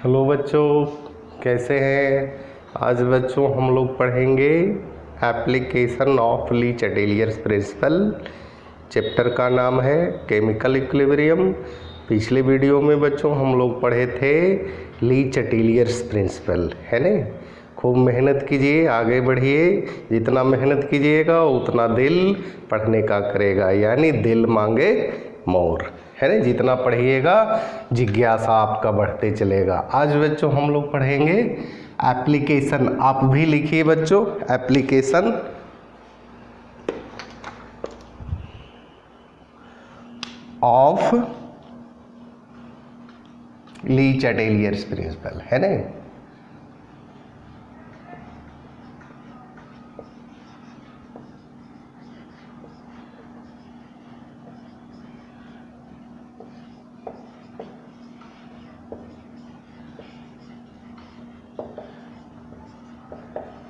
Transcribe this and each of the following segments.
Hello बच्चों, कैसे हैं। आज बच्चों हम लोग पढ़ेंगे application of Le Chatelier's principle. Chapter का नाम है केमिकल इक्विलिब्रियम। पिछले वीडियो में बच्चों हम लोग पढ़े थे ली चटेलियर्स प्रिंसिपल, है ना। खूब मेहनत कीजिए, आगे बढ़िए। जितना मेहनत कीजिएगा उतना दिल पढ़ने का करेगा, यानी दिल मांगे मोर, है ना। जितना पढ़िएगा जिज्ञासा आपका बढ़ते चलेगा। आज बच्चों हम लोग पढ़ेंगे एप्लीकेशन। आप भी लिखिए बच्चों, application of Le Chatelier's principal, है ना।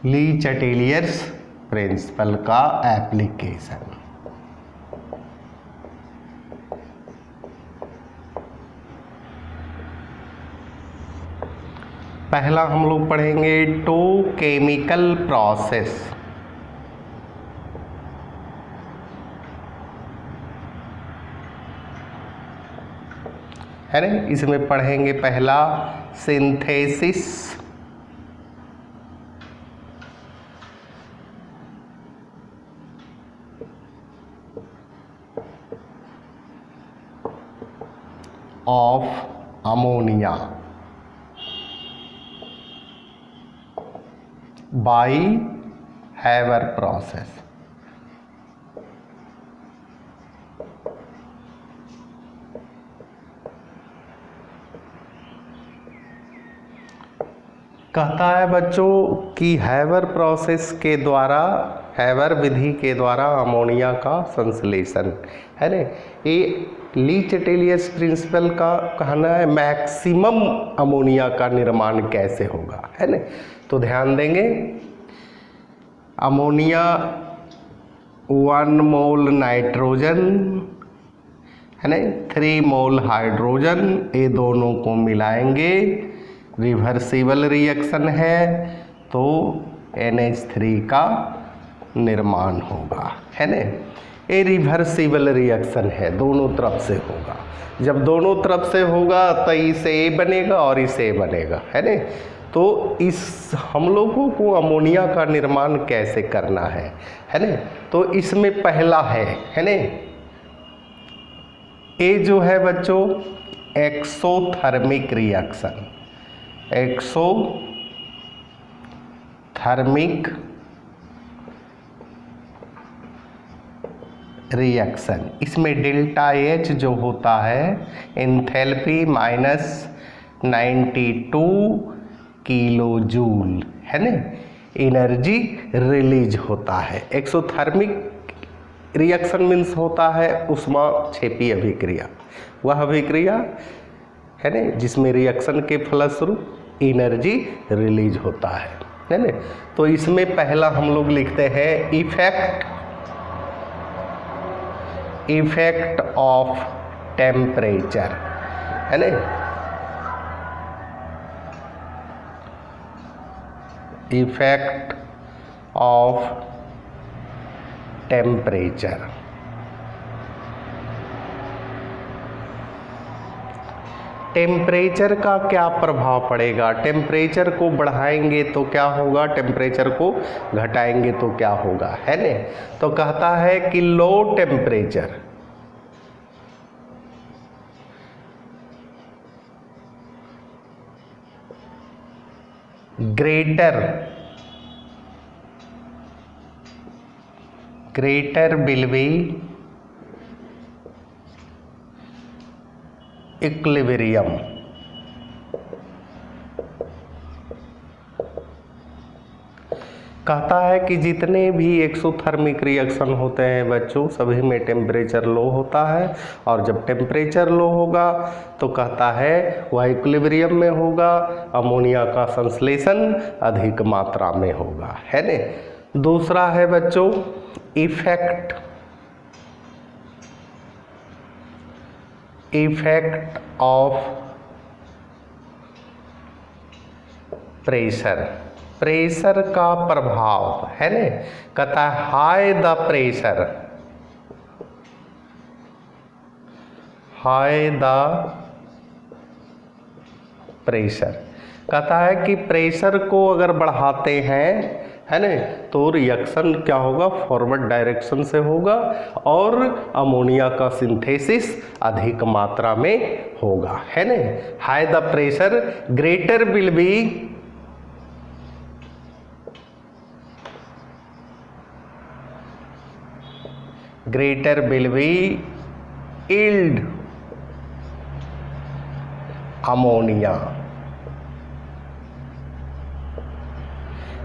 ली चटेलियर्स प्रिंसिपल का एप्लीकेशन। पहला हम लोग पढ़ेंगे टू केमिकल प्रोसेस, है ना। इसमें पढ़ेंगे पहला synthesis of ammonia by Haber process. कहता है बच्चों कि हैवर प्रोसेस के द्वारा, हैवर विधि के द्वारा अमोनिया का संश्लेषण, है ना। ये ली चटेलियर्स प्रिंसिपल का कहना है मैक्सिमम अमोनिया का निर्माण कैसे होगा, है ना। तो ध्यान देंगे, अमोनिया 1 मोल नाइट्रोजन, है ना, 3 मोल हाइड्रोजन, ये दोनों को मिलाएंगे, रिवर्सिबल रिएक्शन है, तो NH3 का निर्माण होगा, है ना। ये रिवर्सिबल रिएक्शन है, दोनों तरफ से होगा। जब दोनों तरफ से होगा तो इसे ए बनेगा और इसे ए बनेगा, है ना। तो इस हम लोगों को अमोनिया का निर्माण कैसे करना है ना। तो इसमें पहला है ना, ये जो है बच्चों एक्सोथर्मिक रिएक्शन, एक्सोथर्मिक रिएक्शन। इसमें डेल्टा H जो होता है एंथैल्पी -92 किलो जूल, है ना, एनर्जी रिलीज होता है। एक्सोथर्मिक रिएक्शन मीन्स होता है ऊष्माक्षेपी अभिक्रिया, वह अभिक्रिया, है ना, जिसमें रिएक्शन के फलस्वरूप एनर्जी रिलीज होता है ना। तो इसमें पहला हम लोग लिखते हैं इफेक्ट ऑफ टेम्परेचर, है ना। Effect of temperature. टेम्परेचर का क्या प्रभाव पड़ेगा। टेम्परेचर को बढ़ाएंगे तो क्या होगा, टेम्परेचर को घटाएंगे तो क्या होगा, है ना। तो कहता है कि low temperature greater will be equilibrium, कहता है कि जितने भी एक्सोथर्मिक रिएक्शन होते हैं बच्चों, सभी में टेम्परेचर लो होता है, और जब टेम्परेचर लो होगा तो कहता है वह इक्विलिब्रियम में होगा, अमोनिया का संश्लेषण अधिक मात्रा में होगा, है ना। दूसरा है बच्चों इफेक्ट ऑफ प्रेशर, प्रेशर का प्रभाव है ना, कहता है high the pressure, high the pressure, कहता है कि प्रेशर को अगर बढ़ाते हैं है ना तो रिएक्शन क्या होगा, फॉरवर्ड डायरेक्शन से होगा और अमोनिया का सिंथेसिस अधिक मात्रा में होगा, है ना। High the pressure greater will be yield ammonia,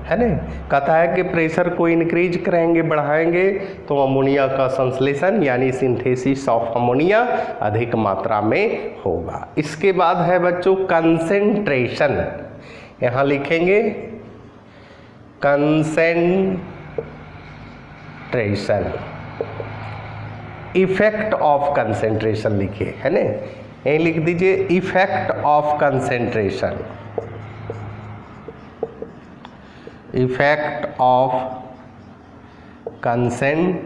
है ना। कहता है कि प्रेशर को इंक्रीज करेंगे, बढ़ाएंगे तो अमोनिया का संश्लेषण यानी सिंथेसिस ऑफ अमोनिया अधिक मात्रा में होगा। इसके बाद है बच्चों कंसेंट्रेशन, यहाँ लिखेंगे कंसेंट्रेशन, इफेक्ट ऑफ कंसेंट्रेशन लिखिए, है ना, यही लिख दीजिए effect of concentration, effect of concentration.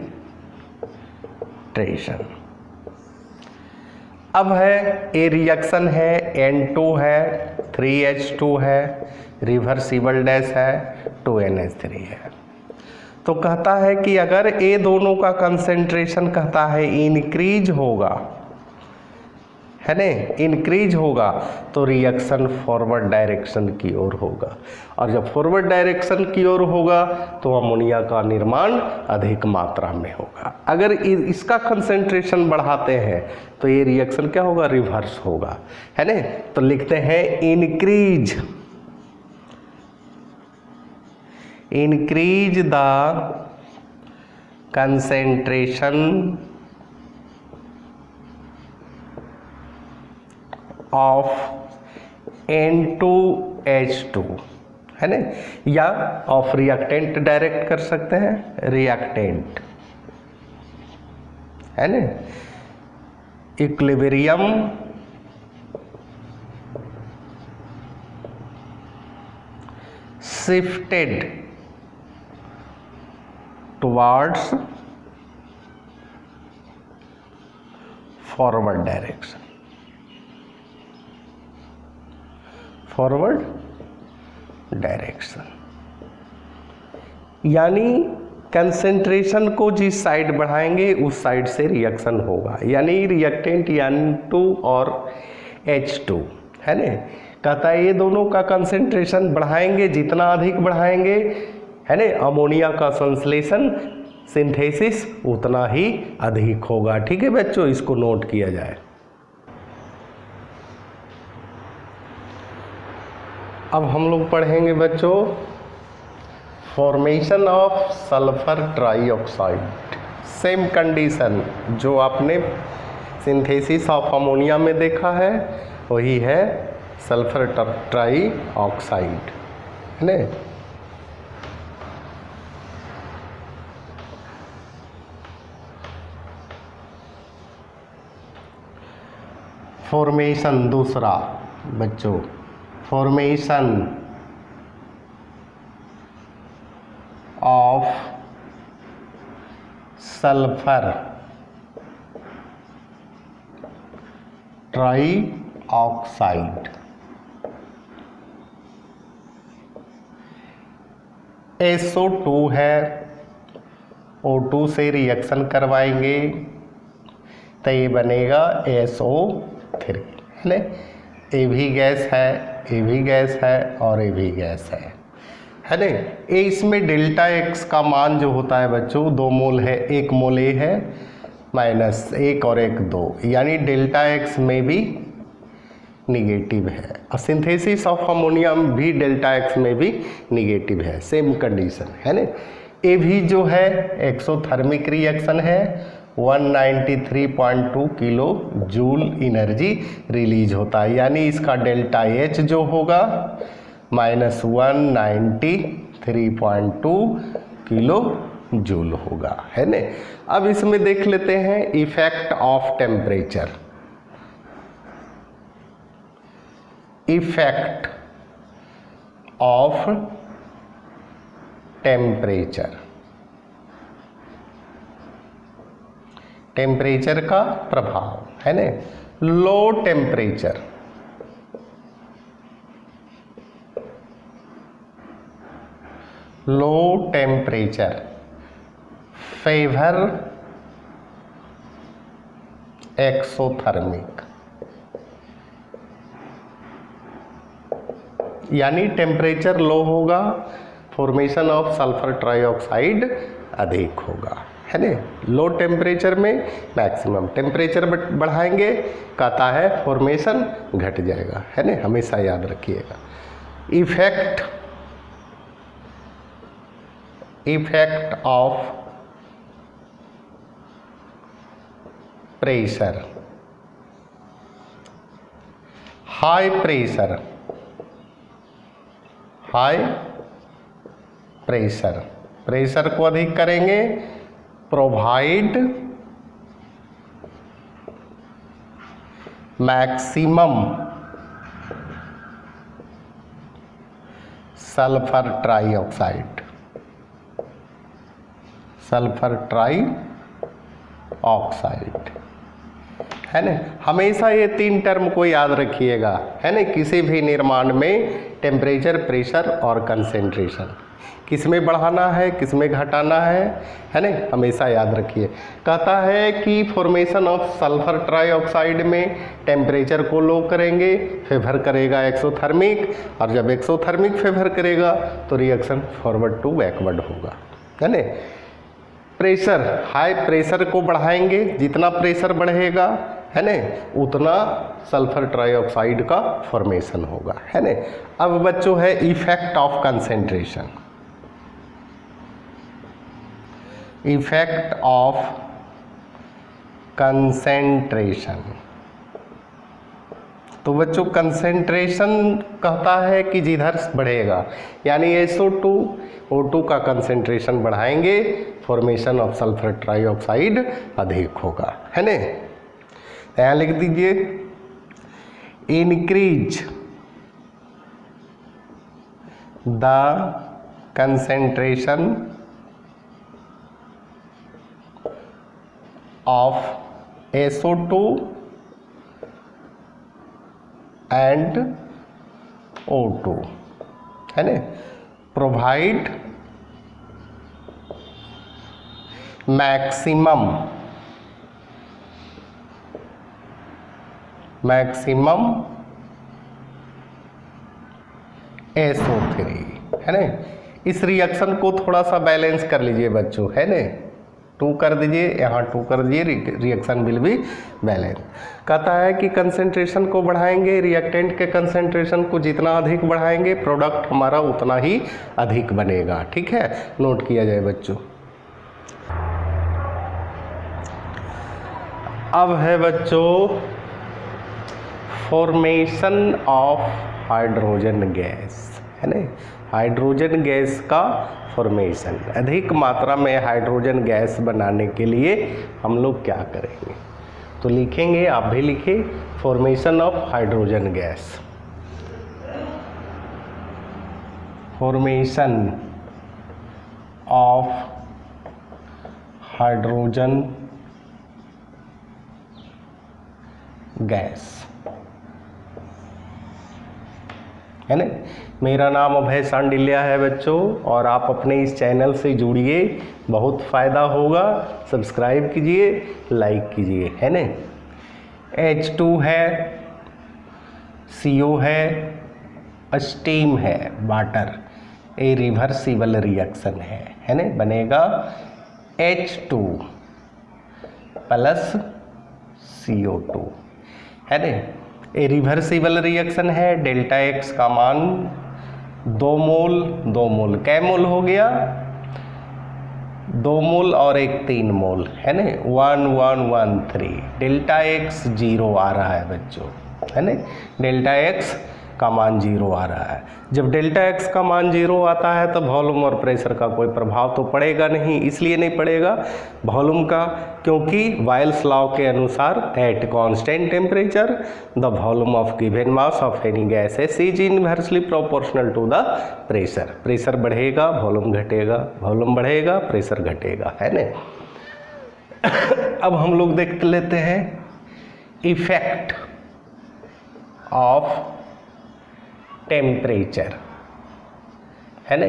अब है ए रिएक्शन है, N2 है, 3H2 है, रिवर्सिबल डैश है, 2NH3 है। तो कहता है कि अगर ये दोनों का कंसेंट्रेशन कहता है इंक्रीज होगा, है ना, इंक्रीज होगा तो रिएक्शन फॉरवर्ड डायरेक्शन की ओर होगा, और जब फॉरवर्ड डायरेक्शन की ओर होगा तो अमोनिया का निर्माण अधिक मात्रा में होगा। अगर इसका कंसेंट्रेशन बढ़ाते हैं तो ये रिएक्शन क्या होगा, रिवर्स होगा, है ना। तो लिखते हैं increase the concentration of N2H2, है ना, या ऑफ रिएक्टेंट डायरेक्ट कर सकते हैं, रिएक्टेंट, है ना, equilibrium shifted towards forward direction, forward direction, यानी कंसेंट्रेशन को जिस साइड बढ़ाएंगे उस साइड से रिएक्शन होगा, यानी रिएक्टेंट N2 और H2, है ना। कहता है ये दोनों का कंसेंट्रेशन बढ़ाएंगे, जितना अधिक बढ़ाएंगे, है ना, अमोनिया का संश्लेषण सिंथेसिस उतना ही अधिक होगा। ठीक है बच्चों, इसको नोट किया जाए। अब हम लोग पढ़ेंगे बच्चों formation of sulphur trioxide. Same condition जो आपने सिंथेसिस ऑफ अमोनिया में देखा है वही है सल्फर ट्राइऑक्साइड, है ना। फॉर्मेशन दूसरा बच्चों, formation of sulphur trioxide. SO2 है, O2 से रिएक्शन करवाएंगे तो ये बनेगा SO3, है ना। ये भी गैस है, ये भी गैस है और ये भी गैस है ना। ये इसमें डेल्टा एक्स का मान जो होता है बच्चों 2 मोल है, 1 मोल ए है -1 और 1 2, यानी डेल्टा एक्स में भी निगेटिव है, और सिंथेसिस ऑफ अमोनिया भी डेल्टा एक्स में भी निगेटिव है, सेम कंडीशन, है ना। ये भी जो है एक्सोथर्मिक रिएक्शन है, 193.2 किलो जूल एनर्जी रिलीज होता है, यानी इसका डेल्टा एच जो होगा -193.2 किलो जूल होगा, है ना। अब इसमें देख लेते हैं effect of temperature. Effect of temperature, temperature का प्रभाव है ना। Low temperature, low temperature favour exothermic, यानी टेम्परेचर लो होगा, फॉर्मेशन ऑफ सल्फर ट्राइऑक्साइड अधिक होगा, है ना। लो टेम्परेचर में मैक्सिमम, टेम्परेचर बढ़ाएंगे कहता है फॉर्मेशन घट जाएगा, है ना, हमेशा याद रखिएगा। Effect of pressure, high pressure, high pressure, pressure को अधिक करेंगे, provide maximum sulphur trioxide, sulphur trioxide, है ना। हमेशा ये 3 टर्म को याद रखिएगा, है ना। किसी भी निर्माण में टेम्परेचर, प्रेशर और कंसेंट्रेशन, किस में बढ़ाना है, किस में घटाना है ना, हमेशा याद रखिए। कहता है कि फॉर्मेशन ऑफ सल्फर ट्राइऑक्साइड में टेम्परेचर को लो करेंगे, फेवर करेगा एक्सोथर्मिक, और जब एक्सोथर्मिक फेवर करेगा तो रिएक्शन फॉरवर्ड टू बैकवर्ड होगा, है ना। प्रेशर, हाई प्रेशर को बढ़ाएंगे, जितना प्रेशर बढ़ेगा, है ना, उतना सल्फर ट्राइऑक्साइड का फॉर्मेशन होगा, है ना। अब बच्चों है effect of concentration, effect of concentration. तो बच्चों कंसेंट्रेशन कहता है कि जिधर बढ़ेगा, यानी SO2 O2 का कंसेंट्रेशन बढ़ाएंगे, फॉर्मेशन ऑफ सल्फर ट्राइऑक्साइड अधिक होगा, है ना। यहाँ लिख दीजिए increase the concentration of SO2 and O2, है ना। प्रोवाइड मैक्सिमम SO3, है ना। इस रिएक्शन को थोड़ा सा बैलेंस कर लीजिए बच्चों, है ना। 2 कर दीजिए, यहाँ 2 कर दीजिए, रिएक्शन विल भी बैलेंस। कहता है कि कंसेंट्रेशन को बढ़ाएंगे, रिएक्टेंट के कंसेंट्रेशन को जितना अधिक बढ़ाएंगे, प्रोडक्ट हमारा उतना ही अधिक बनेगा, ठीक है। नोट किया जाए बच्चों। अब है बच्चों फॉर्मेशन ऑफ हाइड्रोजन गैस, है ना। हाइड्रोजन गैस का फॉर्मेशन, अधिक मात्रा में हाइड्रोजन गैस बनाने के लिए हम लोग क्या करेंगे, तो लिखेंगे, आप भी लिखिए, formation of hydrogen gas, formation of hydrogen gas, है ना। मेरा नाम अभय सांडिल्या है बच्चों, और आप अपने इस चैनल से जुड़िए, बहुत फ़ायदा होगा। सब्सक्राइब कीजिए, लाइक कीजिए, है ना। H2 है, CO है, स्टीम है, वाटर, ये रिवर्सिबल रिएक्शन है ना। बनेगा H2 प्लस CO2, है ना। ये रिवर्सिबल रिएक्शन है, डेल्टा X का मान 2 मोल, कै मोल हो गया, 2 मोल और एक 3 मोल, है ना। 1113, डेल्टा X 0 आ रहा है बच्चों, है ना। डेल्टा X का मान 0 आ रहा है। जब डेल्टा x का मान 0 आता है तो वॉल्यूम और प्रेशर का कोई प्रभाव तो पड़ेगा नहीं। इसलिए नहीं पड़ेगा वॉल्यूम का, क्योंकि वाइल्स लॉ के अनुसार at constant temperature the volume of given mass of any gas is inversely proportional to the pressure. Pressure बढ़ेगा वॉल्यूम घटेगा, वॉल्यूम बढ़ेगा प्रेशर घटेगा, है ना। अब हम लोग देख लेते हैं इफेक्ट ऑफ टेम्परेचर, है ना।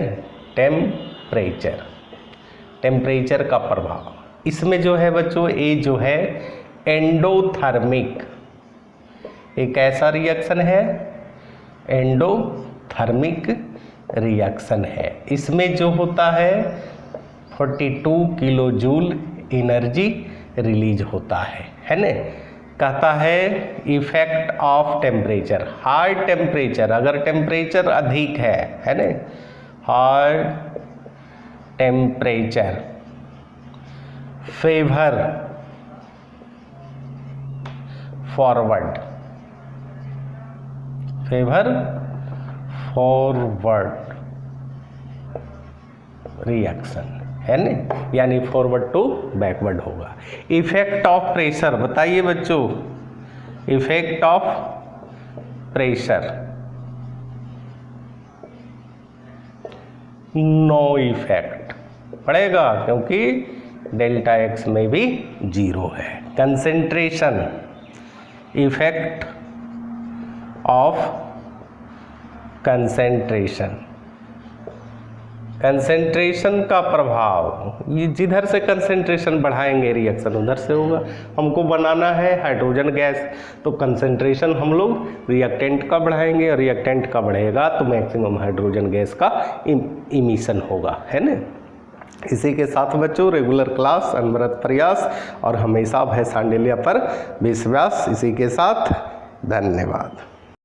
टेम्परेचर का प्रभाव इसमें जो है बच्चों, ये जो है एंडोथर्मिक एक ऐसा रिएक्शन है, एंडोथर्मिक रिएक्शन है। इसमें जो होता है 42 किलो जूल एनर्जी रिलीज होता है ना। कहता है effect of temperature, high temperature, अगर टेम्परेचर अधिक है ना, high temperature favour forward reaction, है ना, यानी फॉरवर्ड टू बैकवर्ड होगा। इफेक्ट ऑफ प्रेशर बताइए बच्चों, effect of pressure no effect पड़ेगा, क्योंकि डेल्टा x में भी 0 है। Concentration, effect of concentration, concentration का प्रभाव, ये जिधर से कंसेंट्रेशन बढ़ाएंगे रिएक्शन उधर से होगा। हमको बनाना है हाइड्रोजन गैस, तो कंसेंट्रेशन हम लोग रिएक्टेंट का बढ़ाएंगे, और रिएक्टेंट का बढ़ेगा तो मैक्सिमम हाइड्रोजन गैस का इमिशन होगा, है ना। इसी के साथ बच्चों रेगुलर क्लास, अनवरत प्रयास और हमेशा भय सांडिल्य पर विश्वास। इसी के साथ धन्यवाद।